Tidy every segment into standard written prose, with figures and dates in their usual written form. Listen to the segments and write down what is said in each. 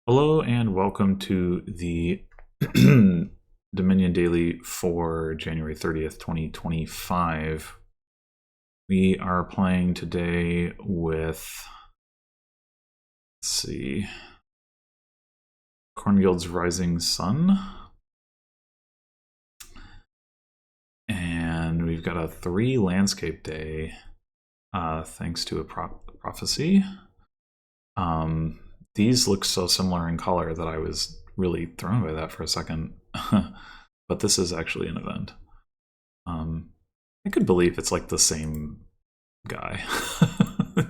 Hello and welcome to the Dominion Daily for January 30th, 2025. We are playing today with, let's see, Corngild's Rising Sun. And we've got a 3 landscape day, thanks to a prophecy. These look so similar in color that I was really thrown by that for a second. But this is actually an event. I could believe it's like the same guy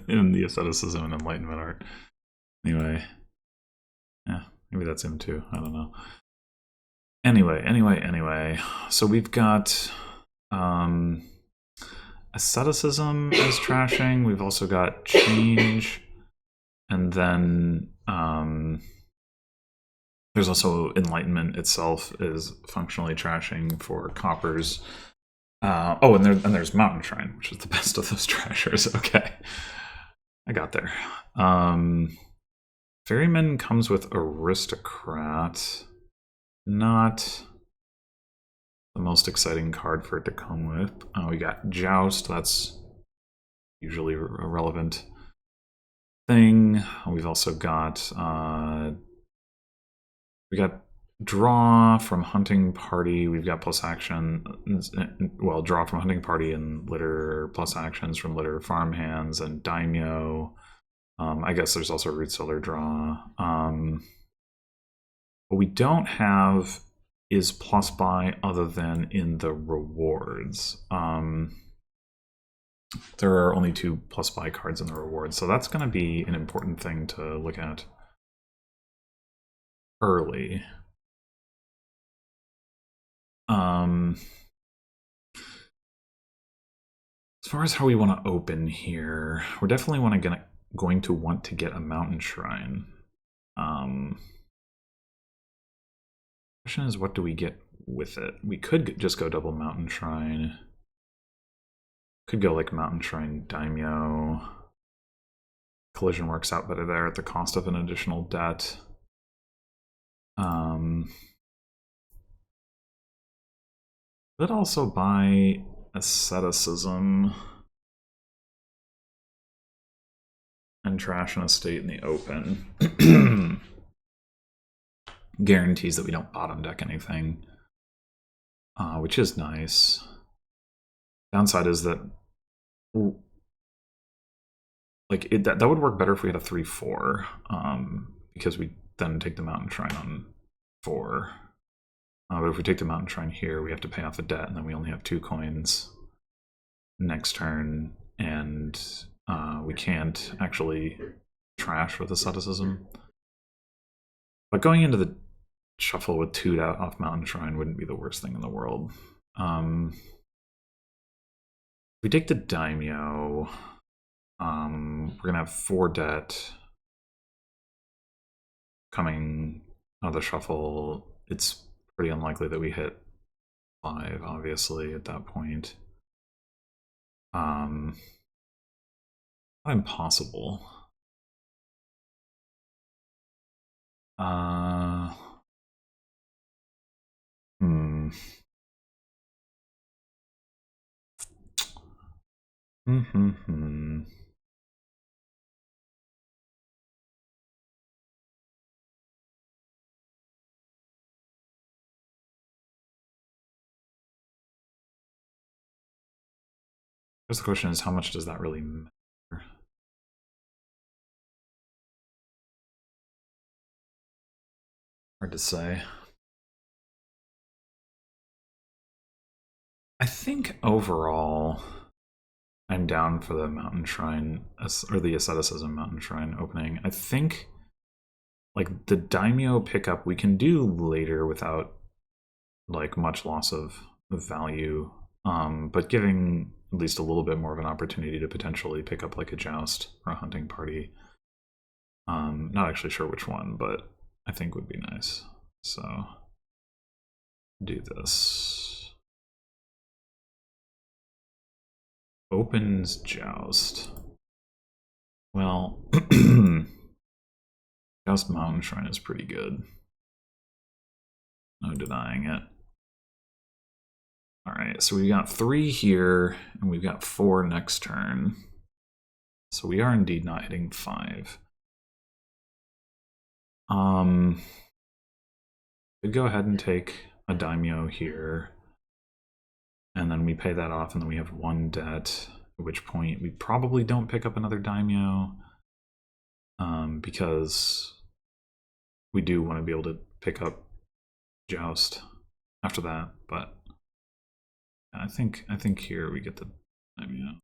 in the asceticism and enlightenment art. Anyway, yeah, maybe that's him too. I don't know. Anyway. So we've got asceticism as trashing. We've also got change. And then there's also enlightenment itself is functionally trashing for coppers. And there's Mountain Shrine, which is the best of those trashers. Okay, I got there. Ferryman comes with Aristocrat. Not the most exciting card for it to come with. We got Joust. That's usually a relevant thing. We've also got draw from hunting party. We've got plus action. Well, draw from hunting party and litter plus actions from litter farmhands and daimyo. I guess there's also root cellar draw. What we don't have is plus buy other than in the rewards. There are only 2 plus buy cards in the rewards, so that's going to be an important thing to look at early. As far as how we want to open here, we're definitely going to want to get a Mountain Shrine. Question is, what do we get with it? We could just go double Mountain Shrine. Could go like Mountain Shrine Daimyo. Collision works out better there at the cost of an additional debt. Could also buy asceticism and trash an estate in the open. Guarantees that we don't bottom deck anything, which is nice. Downside is that that would work better if we had a 3/4, because we then take the Mountain Shrine on 4. But if we take the Mountain Shrine here, we have to pay off the debt, and then we only have 2 coins next turn, and we can't actually trash with asceticism. But going into the shuffle with 2 off Mountain Shrine wouldn't be the worst thing in the world. If we take the daimyo, we're going to have 4 debt coming out of the shuffle. It's pretty unlikely that we hit 5, obviously, at that point. Not impossible. The question is, how much does that really matter? Hard to say. I think overall, I'm down for the Mountain Shrine, or the Asceticism Mountain Shrine opening. I think, like, the daimyo pickup we can do later without, like, much loss of value, but giving at least a little bit more of an opportunity to potentially pick up, like, a Joust or a hunting party. Not actually sure which one, but I think would be nice. So, do this. Opens Joust. Well, Just Mountain Shrine is pretty good. No denying it. Alright, so we've got 3 here, and we've got 4 next turn. So we are indeed not hitting 5. We go ahead and take a daimyo here, and then we pay that off, and then we have 1 debt, at which point we probably don't pick up another daimyo, because we do want to be able to pick up Joust after that, but I think here we get the daimyo.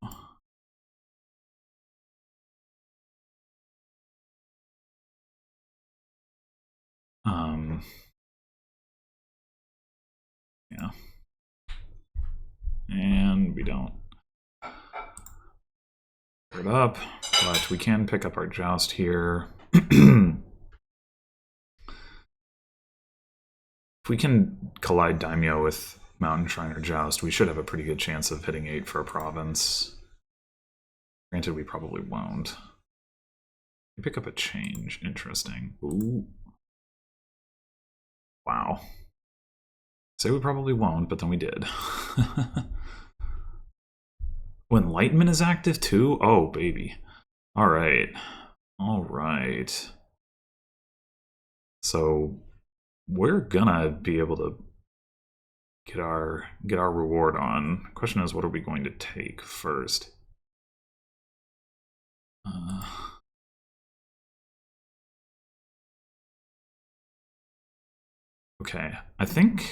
Yeah. And we don't put it up, but we can pick up our Joust here. If we can collide daimyo with Mountain Shrine or Joust, we should have a pretty good chance of hitting 8 for a province. Granted, we probably won't. We pick up a change. Interesting. Ooh. Wow. Say we probably won't, but then we did. Oh, Enlightenment is active too? Oh, baby. Alright. Alright. So we're gonna be able to get our reward on. Question is, what are we going to take first? Okay, I think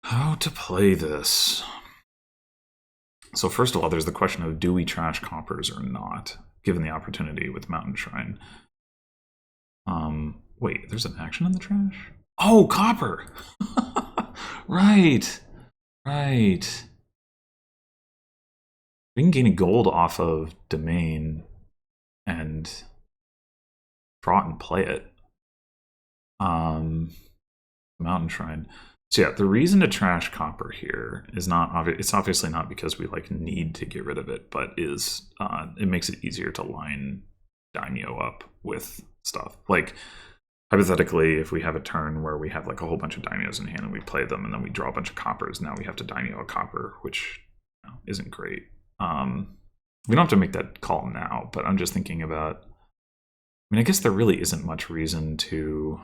how to play this. So first of all, there's the question of, do we trash coppers or not, given the opportunity with Mountain Shrine? Wait, there's an action in the trash? Oh, copper! Right. Right. We can gain a gold off of Domain and draw it and play it. Mountain Shrine. So yeah, the reason to trash copper here is not obvious. It's obviously not because we like need to get rid of it, but is it makes it easier to line daimyo up with stuff. Like hypothetically, if we have a turn where we have like a whole bunch of daimyos in hand and we play them, and then we draw a bunch of coppers, now we have to daimyo a copper, which isn't great. We don't have to make that call now, but I'm just thinking about. I mean, I guess there really isn't much reason to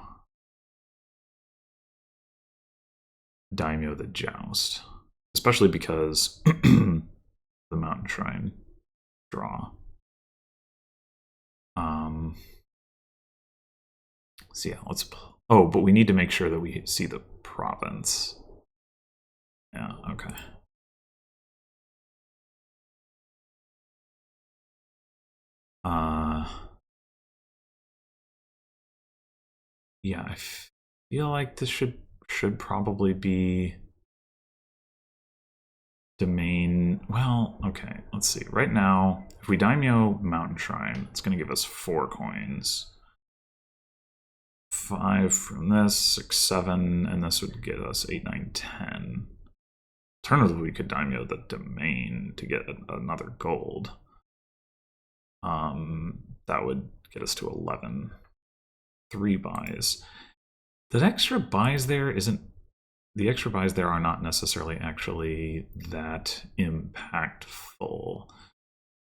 daimyo the Joust, especially because the Mountain Shrine draw. So yeah, let's. Oh, but we need to make sure that we see the province. Yeah. Okay. Yeah, I feel like this should probably be Domain. Well, okay, let's see. Right now, if we daimyo Mountain Shrine, it's going to give us 4 coins. 5 from this, 6, 7, and this would get us 8, 9, 10. Alternatively, we could daimyo the Domain to get another gold. That would get us to 11. 3 buys. The extra buys there isn't. The extra buys there are not necessarily actually that impactful.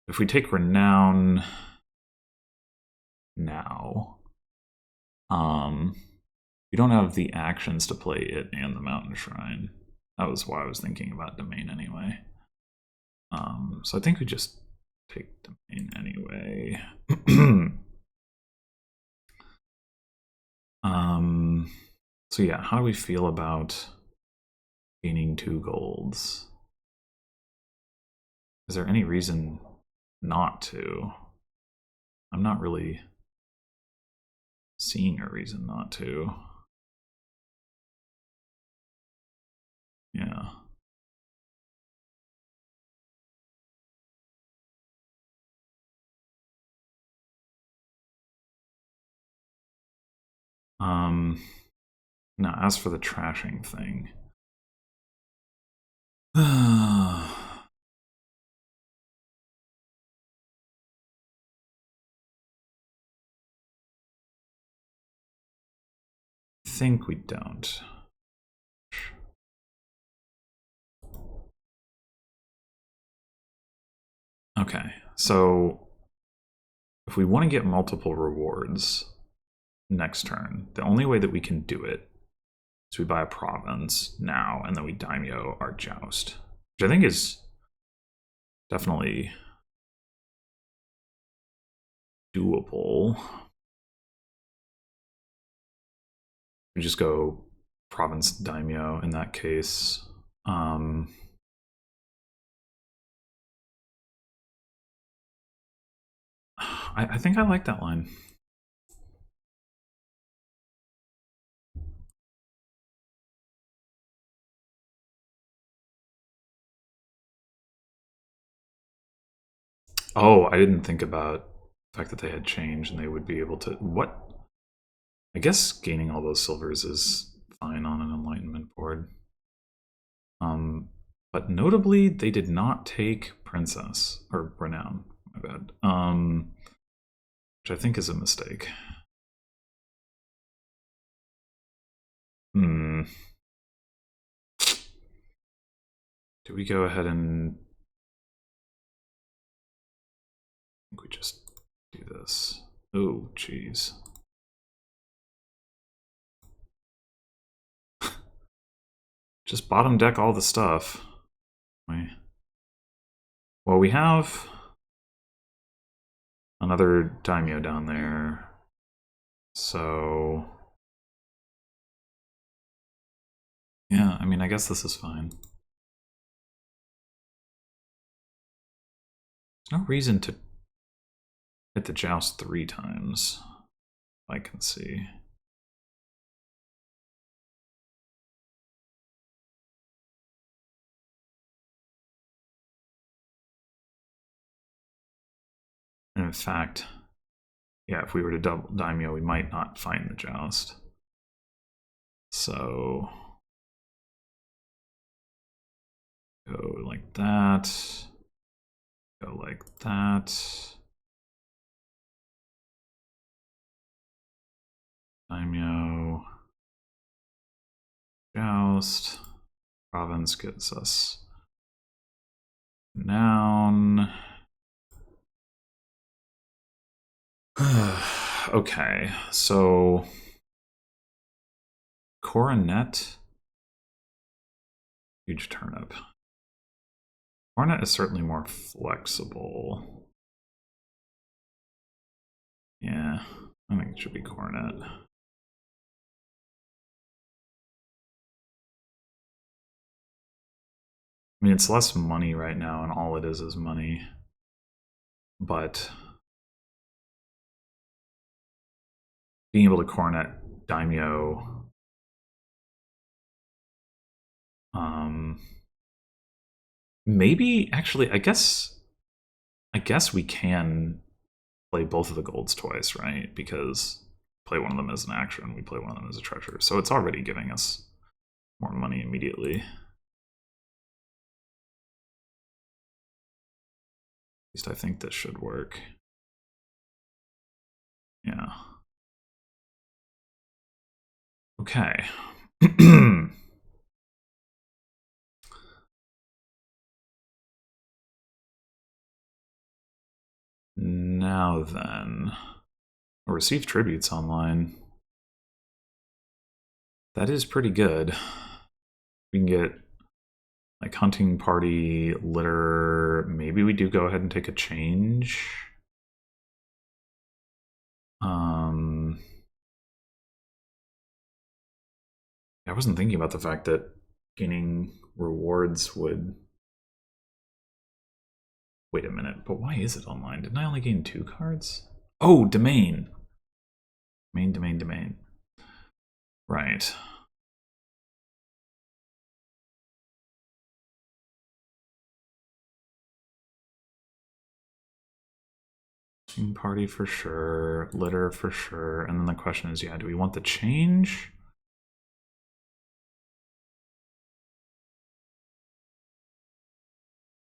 If we take Renown now, we don't have the actions to play it and the Mountain Shrine. That was why I was thinking about Domain anyway. So I think we just take Domain anyway. So yeah, how do we feel about gaining 2 golds? Is there any reason not to? I'm not really seeing a reason not to. Yeah. Now, as for the trashing thing. I think we don't. Okay, so if we want to get multiple rewards next turn, the only way that we can do it is we buy a province now, and then we daimyo our joust, which I think is definitely doable. We just go province daimyo in that case. I think I like that line. Oh, I didn't think about the fact that they had changed and they would be able to... What? I guess gaining all those silvers is fine on an enlightenment board. But notably, they did not take princess or renown. My bad. Which I think is a mistake. Do we go ahead and... I think we just do this. Oh, jeez. Just bottom deck all the stuff. Well, we have another daimyo down there. So... yeah, I mean, I guess this is fine. There's no reason to hit the joust 3 times, I can see. And in fact, yeah, if we were to double daimyo, we might not find the joust. So go like that. Go like that. Daimyo. Joust. Province gets us noun. Okay, so coronet. Huge turnip. Coronet is certainly more flexible. Yeah, I think it should be coronet. I mean, it's less money right now, and all it is money. But being able to coronet daimyo, maybe actually, I guess we can play both of the golds twice, right? Because play one of them as an action, we play one of them as a treasure, so it's already giving us more money immediately. At least I think this should work. Yeah. Okay. Now then, receive tributes online. That is pretty good. We can get like hunting party, litter. Maybe we do go ahead and take a change. I wasn't thinking about the fact that gaining rewards would... Wait a minute, but why is it online? Didn't I only gain 2 cards? Oh, domain. Domain. Right. Team party for sure, litter for sure, and then the question is, yeah, do we want the change?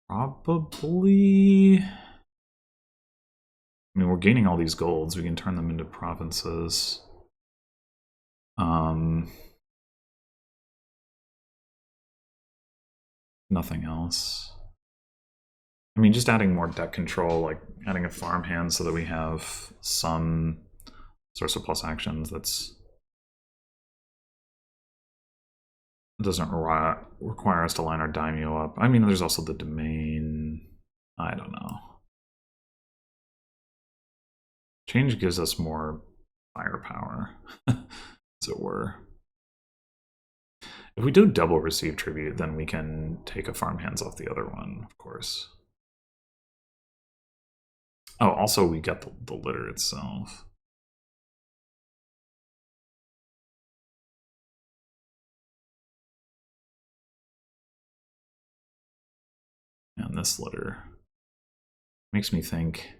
Probably. I mean, we're gaining all these golds. We can turn them into provinces. Nothing else. I mean, just adding more deck control, like adding a farmhand so that we have some source of plus actions that's doesn't require us to line our daimyo up. I mean, there's also the domain. I don't know. Change gives us more firepower, as it were. If we do double receive tribute, then we can take a farmhands off the other one, of course. Oh, also we get the litter itself. And this litter makes me think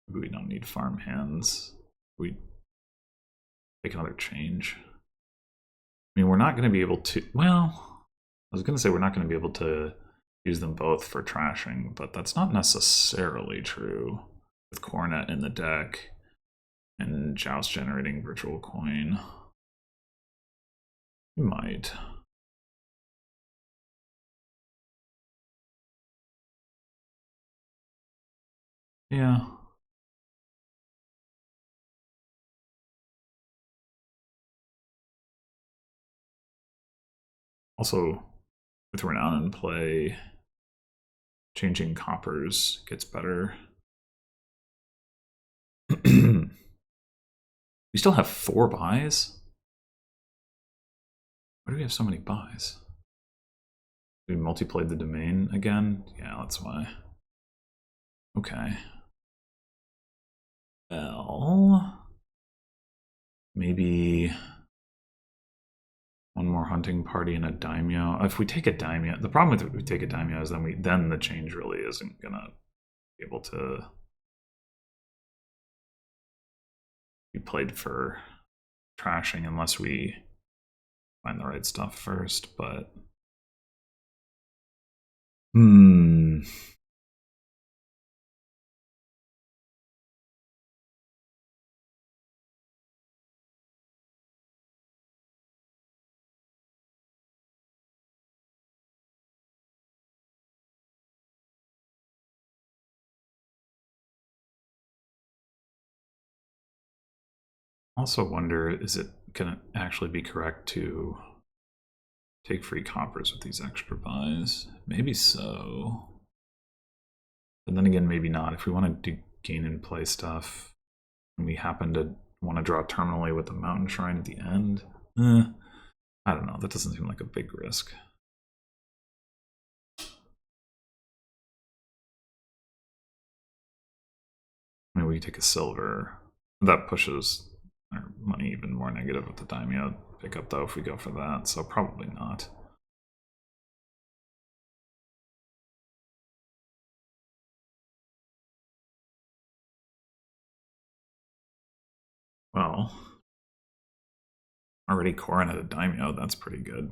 maybe we don't need farmhands. We take another change. I mean, we're not going to be able to, well, I was going to say we're not going to be able to use them both for trashing, but that's not necessarily true with Coronet in the deck and Joust generating virtual coin. We might. Yeah. Also, with Renown in play, changing coppers gets better. We still have 4 buys? Why do we have so many buys? We multiplayed the domain again? Yeah, that's why. Okay. Well, maybe one more hunting party and a daimyo. If we take a daimyo, the problem with if we take a daimyo is then the change really isn't gonna be able to be played for trashing unless we find the right stuff first, but also wonder, is it gonna actually be correct to take free coppers with these extra buys? Maybe so. But then again, maybe not. If we want to do gain and play stuff, and we happen to want to draw terminally with the mountain shrine at the end, I don't know. That doesn't seem like a big risk. I mean, we take a silver. That pushes our money even more negative with the daimyo pickup, though, if we go for that. So probably not. Well, already Corin at a daimyo. That's pretty good.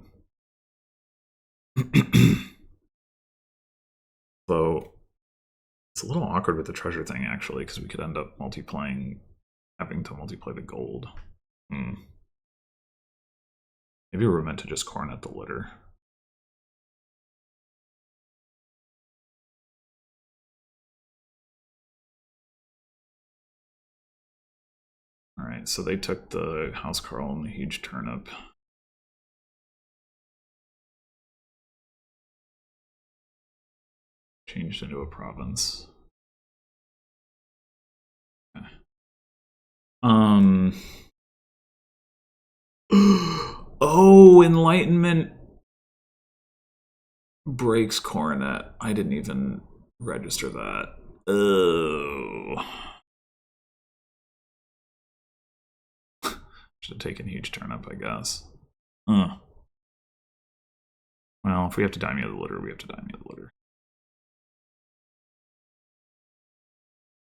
Though it's a little awkward with the treasure thing, actually, because we could end up having to multiplay the gold. Maybe we were meant to just Coronet the litter. Alright, so they took the House Carl and the huge turnip. Changed into a province. Okay. Oh, Enlightenment breaks Coronet. I didn't even register that. Oh. Should have taken huge turnip, I guess. Well, if we have to daimyo the litter, we have to daimyo the litter.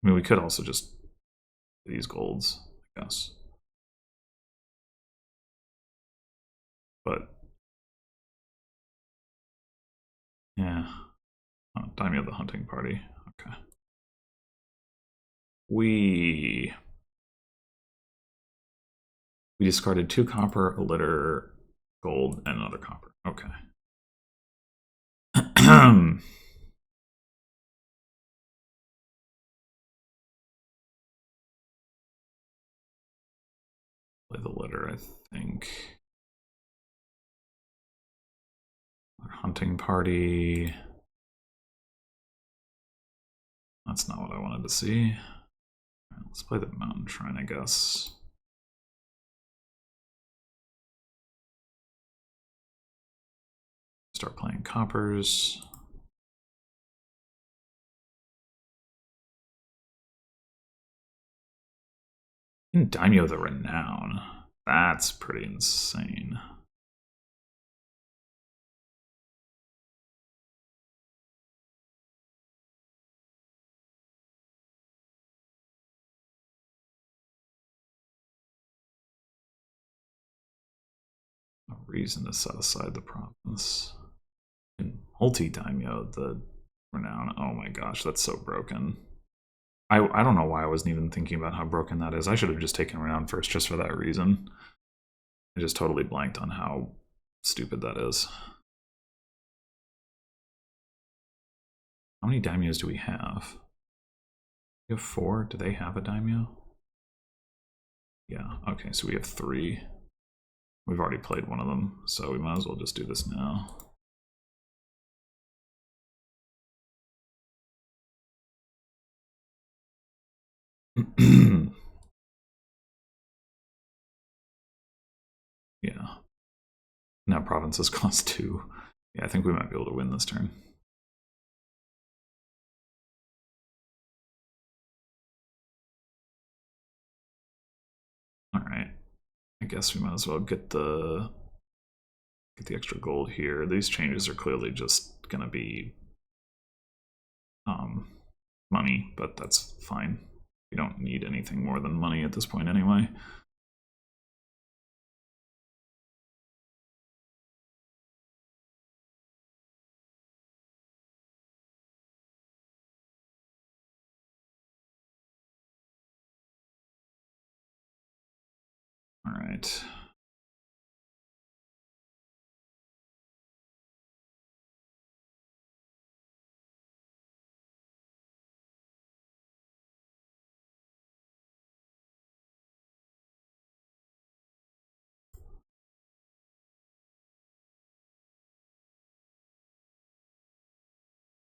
I mean, we could also just do these golds, I guess. But yeah, Daimyo the hunting party. Okay. We discarded 2 copper, a litter, gold, and another copper. Okay. Play the litter, I think. Our hunting party. That's not what I wanted to see. Right, let's play the mountain shrine, I guess. Start playing coppers. And Daimyo the Renown. That's pretty insane. No reason to set aside the province. And multi-Daimyo the Renown. Oh my gosh, that's so broken. I don't know why I wasn't even thinking about how broken that is. I should have just taken Renown first just for that reason. I just totally blanked on how stupid that is. How many daimyos do we have? We have 4. Do they have a daimyo? Yeah, okay, so we have 3. We've already played one of them, so we might as well just do this now. Yeah. Now provinces cost 2. Yeah, I think we might be able to win this turn. Alright. I guess we might as well get the extra gold here. These changes are clearly just gonna be money, but that's fine. We don't need anything more than money at this point anyway. All right.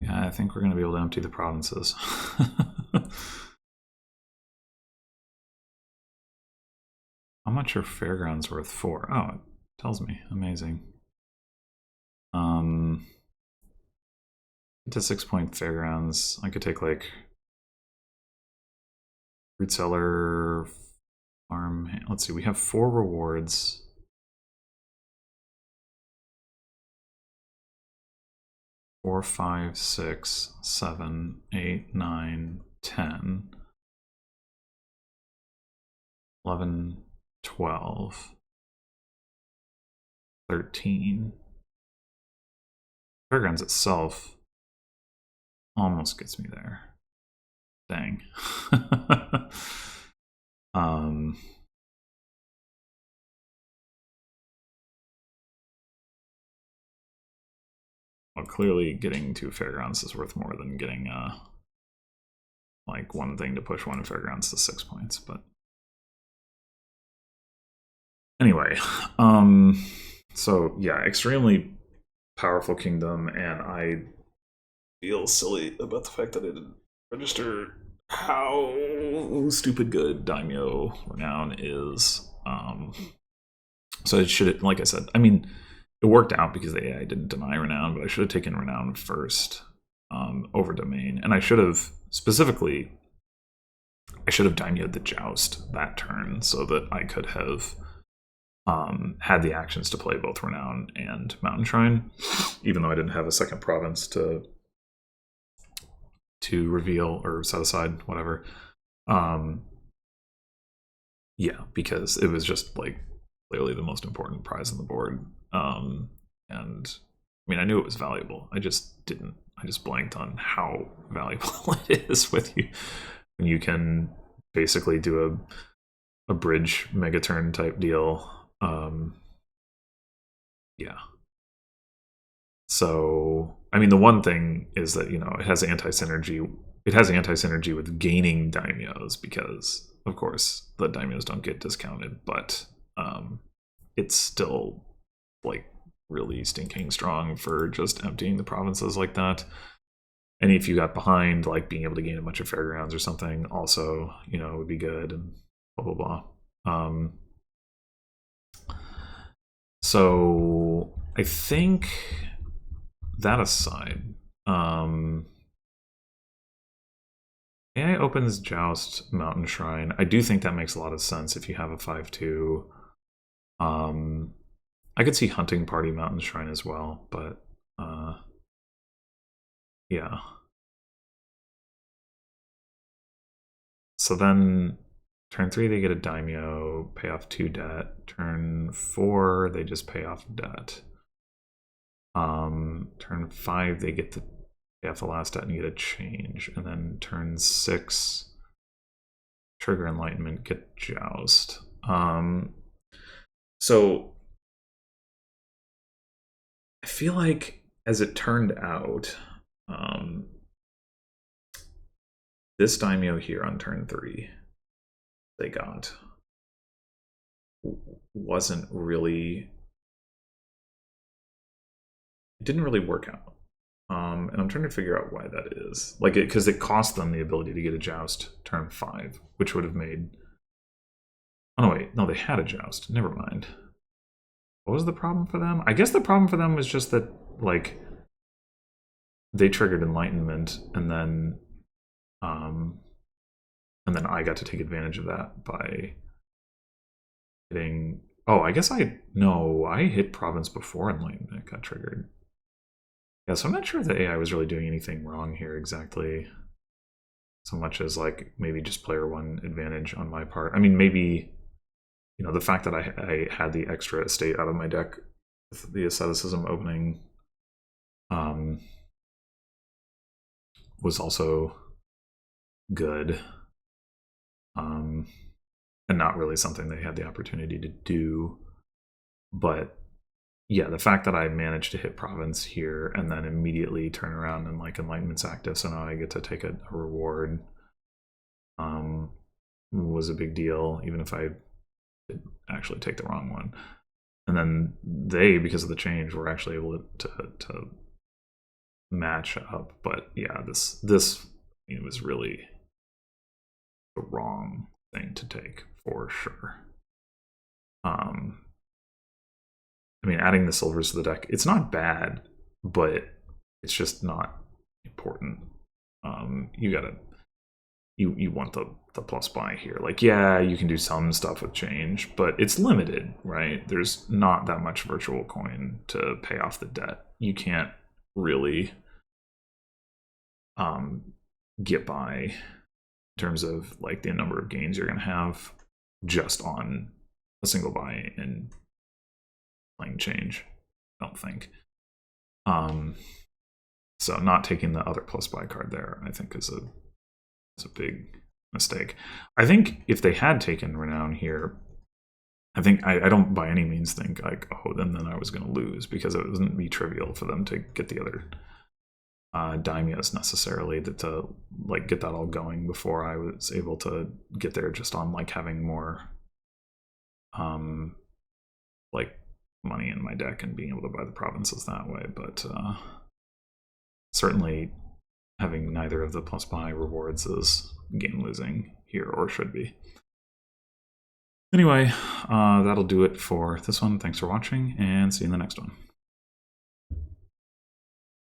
Yeah, I think we're going to be able to empty the provinces. How much are fairgrounds worth for? Oh, it tells me. Amazing. Into 6-point fairgrounds. I could take like root cellar, farm. Let's see. We have 4 rewards. 4, 5, 6, 7, 8, 9, 10, 11, 12, 13. Fairgrounds itself almost gets me there. Dang. Well, clearly getting 2 fairgrounds is worth more than getting like 1 thing to push 1 fairgrounds to 6 points, but anyway, so yeah, extremely powerful kingdom, and I feel silly about the fact that I didn't register how stupid good Daimyo Renown is. So it should, like I said, I mean, it worked out because the AI didn't deny Renown, but I should have taken Renown first over Domain, and I should have specifically, I should have Daimyo'd the Joust that turn so that I could have had the actions to play both Renown and Mountain Shrine, even though I didn't have a second province to reveal or set aside, whatever. Yeah, because it was just like clearly the most important prize on the board, and mean, I knew it was valuable. I just didn't. I just blanked on how valuable it is with you. And you can basically do a bridge megaturn type deal. Yeah. So, I mean, the one thing is that, you know, it has anti-synergy. It has anti-synergy with gaining daimyos because, of course, the daimyos don't get discounted, but it's still, like, really stinking strong for just emptying the provinces like that. And if you got behind, like, being able to gain a bunch of fairgrounds or something also, you know, would be good, and blah, blah, blah. So I think that aside, AI opens Joust Mountain Shrine. I do think that makes a lot of sense if you have a 5/2. I could see Hunting Party Mountain Shrine as well, but yeah. So then turn 3 they get a daimyo, pay off 2 debt. Turn 4 they just pay off debt. Turn 5 they get the pay off the last debt and get a change, and then turn 6 trigger enlightenment, get joust. So I feel like, as it turned out, this daimyo here on turn 3 they got wasn't really, it didn't really work out. And I'm trying to figure out why that is. Like, because it cost them the ability to get a joust turn 5, which would have made. Oh no, wait, no, they had a joust. Never mind. What was the problem for them? I guess the problem for them was just that, like, they triggered enlightenment, and then I got to take advantage of that by hitting. Oh, I guess I hit province before enlightenment got triggered. Yeah, so I'm not sure if the AI was really doing anything wrong here exactly, so much as, like, maybe just player 1 advantage on my part. I mean, maybe, you know, the fact that I had the extra estate out of my deck with the asceticism opening was also good, and not really something they had the opportunity to do. But yeah, the fact that I managed to hit province here and then immediately turn around and, like, enlightenment's active, so now I get to take a reward, was a big deal, even if I did actually take the wrong one. And then they, because of the change, were actually able to match up. But yeah, this it was really the wrong thing to take for sure. I mean, adding the silvers to the deck, it's not bad, but it's just not important. You want the plus buy here. Like, yeah, you can do some stuff with change, but it's limited, right? There's not that much virtual coin to pay off the debt. You can't really get by in terms of, like, the number of gains you're going to have just on a single buy and playing change, I don't think. So not taking the other plus buy card there, I think, is a big mistake. I think if they had taken Renown here, I think I don't by any means think, like, oh, then I was going to lose, because it wouldn't be trivial for them to get the other daimyos necessarily to like get that all going before I was able to get there, just on, like, having more like money in my deck and being able to buy the provinces that way. But certainly having neither of the plus buy rewards is game losing here, or should be. Anyway, that'll do it for this one. Thanks for watching, and see you in the next one.